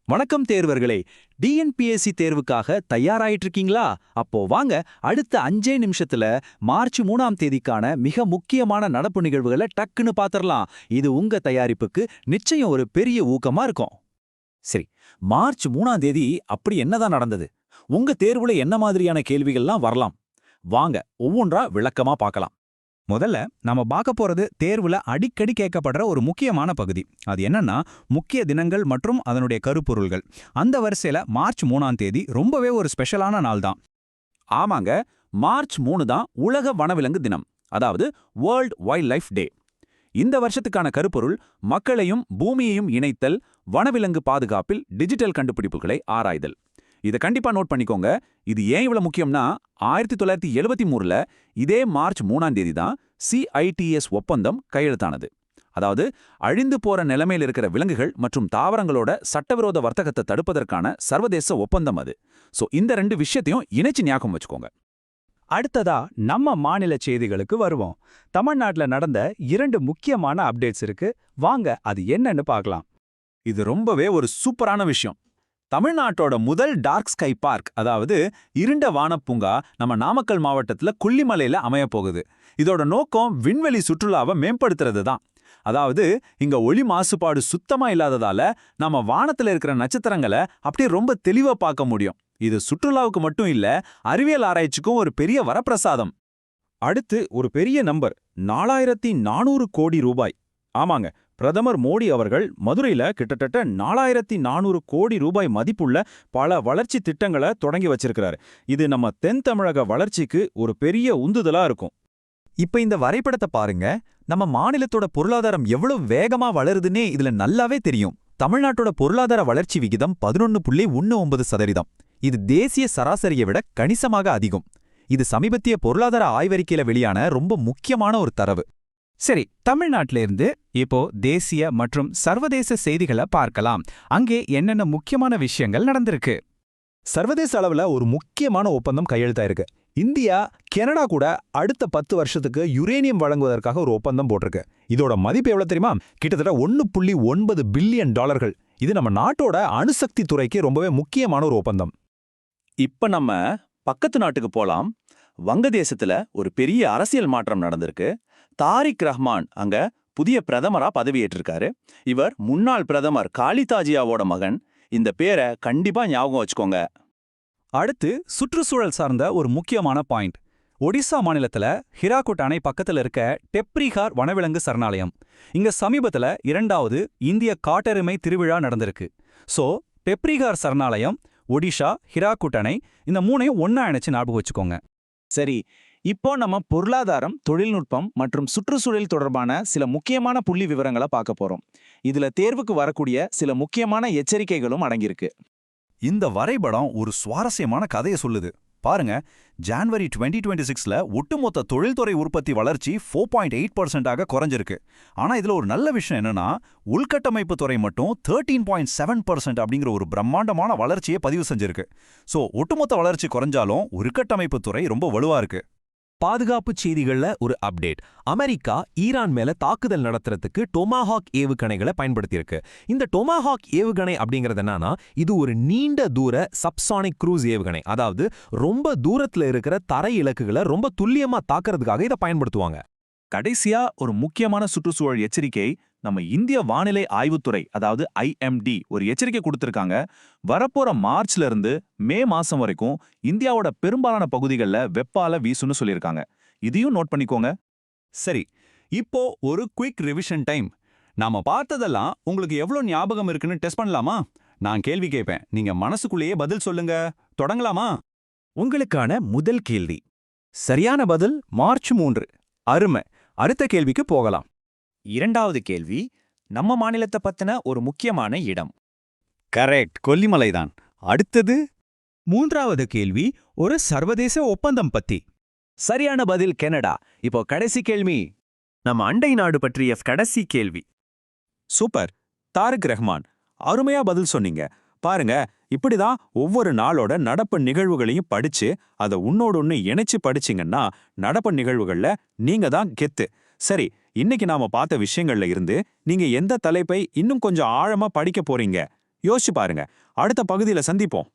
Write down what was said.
வணக்கம் தேர்வர்களே. டிஎன்பிஎஸ்சி தேர்வுக்காக தயாராயிட்டு இருக்கீங்களா? அப்போ வாங்க, அடுத்த 5 நிமிஷத்துல மார்ச் 3ஆம் தேதிக்கான மிக முக்கியமான நடப்பு நிகழ்வுகளை டக்குன்னு பாத்திரலாம். இது உங்க தயாரிப்புக்கு நிச்சயம் ஒரு பெரிய ஊக்கமா இருக்கும். சரி, மார்ச் 3ஆம் தேதி அப்படி என்னதான் நடந்தது? உங்க தேர்வுல என்ன மாதிரியான கேள்விகள்லாம் வரலாம்? வாங்க ஒவ்வொன்றா விளக்கமா பார்க்கலாம். முதல்ல நம்ம பார்க்க போறது தேர்வுல அடிக்கடி கேட்கப்படுற ஒரு முக்கியமான பகுதி. அது என்னன்னா, முக்கிய தினங்கள் மற்றும் அதனுடைய கருப்பொருள்கள். அந்த வரிசையில மார்ச் 3ஆம் தேதி ரொம்பவே ஒரு ஸ்பெஷலான நாள் தான். ஆமாங்க, மார்ச் 3 தான் உலக வனவிலங்கு தினம், அதாவது வேர்ல்ட் வைல்ட் லைஃப் டே. இந்த வருஷத்துக்கான கருப்பொருள் மக்களையும் பூமியையும் இணைத்தல், வனவிலங்கு பாதுகாப்பில் டிஜிட்டல் கண்டுபிடிப்புகளை ஆராய்தல். இதை கண்டிப்பா நோட் பண்ணிக்கோங்க. இது ஏன் இவ்வளவு முக்கியம்னா, 1973ல இதே மார்ச் 3ஆம் தேதி தான் CITES ஒப்பந்தம் கையெழுத்தானது. அதாவது அழிந்து போற நிலைமையில் இருக்கிற விலங்குகள் மற்றும் தாவரங்களோட சட்டவிரோத வர்த்தகத்தை தடுப்பதற்கான சர்வதேச ஒப்பந்தம் அது. சோ இந்த ரெண்டு விஷயத்தையும் இணைச்சு ஞாபகம் வச்சுக்கோங்க. அடுத்ததா நம்ம மாநில செய்திகளுக்கு வருவோம். தமிழ்நாட்டுல நடந்த 2 முக்கியமான அப்டேட்ஸ் இருக்கு. வாங்க அது என்னன்னு பார்க்கலாம். இது ரொம்பவே ஒரு சூப்பரான விஷயம். தமிழ்நாட்டோட முதல் டார்க் ஸ்கை பார்க், அதாவது இருண்ட வானப்பூங்கா, நம்ம நாமக்கல் மாவட்டத்துல கொல்லிமலையில அமையப்போகுது. இதோட நோக்கம் விண்வெளி சுற்றுலாவை மேம்படுத்துறது தான். அதாவது இங்க ஒளி மாசுபாடு சுத்தமா இல்லாததால நம்ம வானத்துல இருக்கிற நட்சத்திரங்களை அப்படியே ரொம்ப தெளிவா பார்க்க முடியும். இது சுற்றுலாவுக்கு மட்டும் இல்ல, அறிவியல் ஆராய்ச்சிக்கும் ஒரு பெரிய வரப்பிரசாதம். அடுத்து ஒரு பெரிய நம்பர், 4400 கோடி ரூபாய். ஆமாங்க, பிரதமர் மோடி அவர்கள் மதுரையில கிட்டத்தட்ட 4400 கோடி ரூபாய் மதிப்புள்ள பல வளர்ச்சி திட்டங்களை தொடங்கி வச்சிருக்கிறாரு. இது நம்ம தென் தமிழக வளர்ச்சிக்கு ஒரு பெரிய உந்துதலா இருக்கும். இப்ப இந்த வரைபடத்தை பாருங்க. நம்ம மாநிலத்தோட பொருளாதாரம் எவ்வளவு வேகமா வளருதுன்னே இதுல நல்லாவே தெரியும். தமிழ்நாட்டோட பொருளாதார வளர்ச்சி விகிதம் 11.19%. இது தேசிய சராசரியை விட கணிசமாக அதிகம். இது சமீபத்திய பொருளாதார ஆய்வறிக்கையில வெளியான ரொம்ப முக்கியமான ஒரு தரவு. சரி, தமிழ்நாட்டில இருந்து இப்போ தேசிய மற்றும் சர்வதேச செய்திகளை பார்க்கலாம். அங்கே என்னென்ன முக்கியமான விஷயங்கள் நடந்திருக்கு? சர்வதேச அளவுல ஒரு முக்கியமான ஒப்பந்தம் கையெழுத்தாயிருக்கு. இந்தியா கனடா கூட அடுத்த 10 வருஷத்துக்கு யுரேனியம் வழங்குவதற்காக ஒரு ஒப்பந்தம் போட்டிருக்கு. இதோட மதிப்பு எவ்வளவு தெரியுமா? கிட்டத்தட்ட $1.9 பில்லியன். இது நம்ம நாட்டோட அணுசக்தி துறைக்கு ரொம்பவே முக்கியமான ஒரு ஒப்பந்தம். இப்ப நம்ம பக்கத்து நாட்டுக்கு போலாம். வங்கதேசத்துல ஒரு பெரிய அரசியல் மாற்றம் நடந்திருக்கு. தாரிக் ரஹ்மான் அங்க புதிய பிரதமரா பதவியேற்றிருக்காரு. இவர் முன்னாள் பிரதமர் காலிதா ஜியாவோட மகன். இந்த பேரை கண்டிப்பா ஞாபகம் வச்சுக்கோங்க. அடுத்து சுற்றுச்சூழல் சார்ந்த ஒரு முக்கியமான பாயிண்ட். ஒடிசா மாநிலத்துல ஹிராகுட் அணை பக்கத்துல இருக்க டெப்ரிகார் வனவிலங்கு சரணாலயம். இங்க சமீபத்துல 2வது இந்திய காட்டெருமை திருவிழா நடந்திருக்கு. சோ டெப்ரிகார் சரணாலயம், ஒடிஷா, ஹிராகுட் அணை, இந்த 3ஐயும் ஒன்னா இணைச்சு ஞாபகம் வச்சுக்கோங்க. சரி, இப்போ நம்ம பொருளாதாரம், தொழில்நுட்பம் மற்றும் சுற்றுச்சூழல் தொடர்பான சில முக்கியமான புள்ளி விவரங்களை பார்க்க போறோம். இதுல தேர்வுக்கு வரக்கூடிய சில முக்கியமான எச்சரிக்கைகளும் அடங்கியிருக்கு. இந்த வரைபடம் ஒரு சுவாரஸ்யமான கதையை சொல்லுது. பாருங்க, ஜனவரி 2026ல ஒட்டுமொத்த தொழில்துறை உற்பத்தி வளர்ச்சி 4.8%ஆக குறைஞ்சிருக்கு. ஆனா இதுல ஒரு நல்ல விஷயம் என்னன்னா, உள்கட்டமைப்பு துறை மட்டும் 13.7% அப்படிங்கிற ஒரு பிரம்மாண்டமான வளர்ச்சியை பதிவு செஞ்சிருக்கு. சோ ஒட்டுமொத்த வளர்ச்சி குறைஞ்சாலும் உள்கட்டமைப்பு துறை ரொம்ப வலுவா இருக்கு. பாதுகாப்பு செய்திகள்ல ஒரு அப்டேட். அமெரிக்கா ஈரான் மேல தாக்குதல் நடத்துறதுக்கு டொமாஹாக் ஏவுகணைகளை பயன்படுத்தியிருக்கு. இந்த டொமாஹாக் ஏவுகணை அப்படிங்கிறது என்னன்னா, இது ஒரு நீண்ட தூர சப்சானிக் க்ரூஸ் ஏவுகணை. அதாவது ரொம்ப தூரத்துல இருக்கிற தரை இலக்குகளை ரொம்ப துல்லியமா தாக்குறதுக்காக இதை பயன்படுத்துவாங்க. கடைசியா ஒரு முக்கியமான சுற்றுச்சூழல் எச்சரிக்கை. நம்ம இந்திய வானிலை ஆய்வுத்துறை, அதாவது IMD, ஒரு எச்சரிக்கை கொடுத்திருக்காங்க. வரப்போற மார்ச்ல இருந்து மே மாசம் வரைக்கும் இந்தியாவோட பெரும்பாலான பகுதிகளில் வெப்பால வீசுன்னு சொல்லியிருக்காங்க. இதையும் நோட் பண்ணிக்கோங்க. சரி, இப்போ ஒரு குயிக் ரிவிஷன் டைம். நாம பார்த்ததெல்லாம் உங்களுக்கு எவ்வளவு ஞாபகம் இருக்குன்னு டெஸ்ட் பண்ணலாமா? நான் கேள்வி கேட்பேன், நீங்க மனசுக்குள்ளேயே பதில் சொல்லுங்க. தொடங்கலாமா? உங்களுக்கான முதல் கேள்வி. சரியான பதில் மார்ச் 3. அருமை. அடுத்த கேள்விக்கு போகலாம். 2வது கேள்வி, நம்ம மாநிலத்தை பத்தின ஒரு முக்கியமான இடம். கரெக்ட், கொல்லிமலைதான். அடுத்தது 3வது கேள்வி, ஒரு சர்வதேச ஒப்பந்தம் பத்தி. சரியான பதில் கனடா. இப்போ கடைசி கேள்வி, நம்ம அண்டை நாடு பற்றிய கடைசி கேள்வி. சூப்பர், தாரிக் ரஹ்மான். அருமையா பதில் சொன்னீங்க. பாருங்க, இப்படிதான் ஒவ்வொரு நாளோட நடப்பு நிகழ்வுகளையும் படிச்சு அதை உன்னோடு ஒன்று இணைச்சு படிச்சிங்கன்னா நடப்பு நிகழ்வுகள்ல நீங்க தான் கெத்து. சரி, இன்னைக்கு நாம பார்த்த விஷயங்கள்ல இருந்து நீங்க எந்த தலைப்பை இன்னும் கொஞ்சம் ஆழமா படிக்க போறீங்க? யோசிச்சு பாருங்க. அடுத்த பகுதியில சந்திப்போம்.